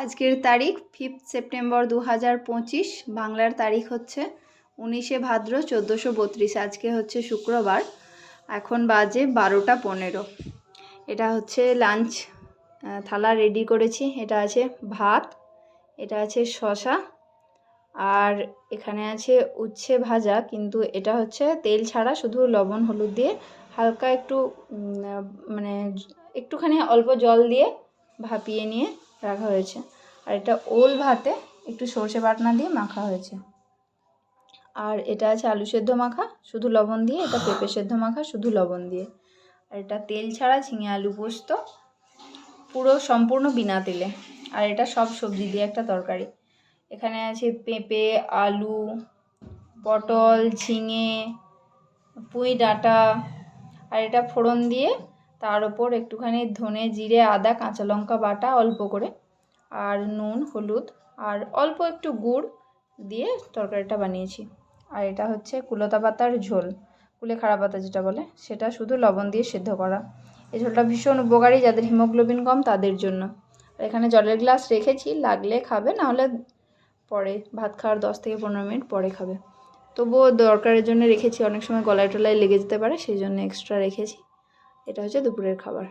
আজকের তারিখ 5 সেপ্টেম্বর 2025। বাংলার তারিখ হচ্ছে 19শে ভাদ্র 1432। আজকে হচ্ছে শুক্রবার। এখন বাজে 12টা 15। এটা হচ্ছে লাঞ্চ থালা রেডি করেছি। এটা আছে ভাত, এটা আছে শসা, আর এখানে আছে উচ্ছে ভাজা, কিন্তু এটা হচ্ছে তেল ছাড়া, শুধু লবণ হলুদ দিয়ে হালকা একটু মানে একটুখানি অল্প জল দিয়ে ভাপিয়ে নিয়ে রাখা হয়েছে। আর এটা ওল ভাতে একটু সর্ষে বাটনা দিয়ে মাখা হয়েছে। আর এটা আছে আলু সেদ্ধ মাখা শুধু লবণ দিয়ে, এটা পেঁপে সেদ্ধ মাখা শুধু লবণ দিয়ে। আর এটা তেল ছাড়া ঝিঙে আলু পোস্ত, পুরো সম্পূর্ণ বিনা তেলে। আর এটা সব সবজি দিয়ে একটা তরকারি। এখানে আছে পেঁপে, আলু, পটল, ঝিঙে, পুঁই ডাঁটা। আর এটা ফোড়ন দিয়ে তার ওপর একটুখানি ধনে জিরে আদা কাঁচা লঙ্কা বাটা অল্প করে, আর নুন হলুদ আর অল্প একটু গুড় দিয়ে তরকারিটা বানিয়েছি। আর এটা হচ্ছে কুলতা পাতার ঝোল, কুলেখাড়া পাতা যেটা বলে, সেটা শুধু লবণ দিয়ে সেদ্ধ করা। এই ঝোলটা ভীষণ উপকারী যাদের হিমোগ্লোবিন কম তাদের জন্য। আর এখানে জলের গ্লাস রেখেছি, লাগলে খাবে, নাহলে পরে ভাত খাওয়ার 10 থেকে 15 মিনিট পরে খাবে। তবুও দরকারের জন্য রেখেছি, অনেক সময় গলায় টলায় লেগে যেতে পারে, সেই জন্য এক্সট্রা রেখেছি। এটা হচ্ছে দুপুরের খাবার।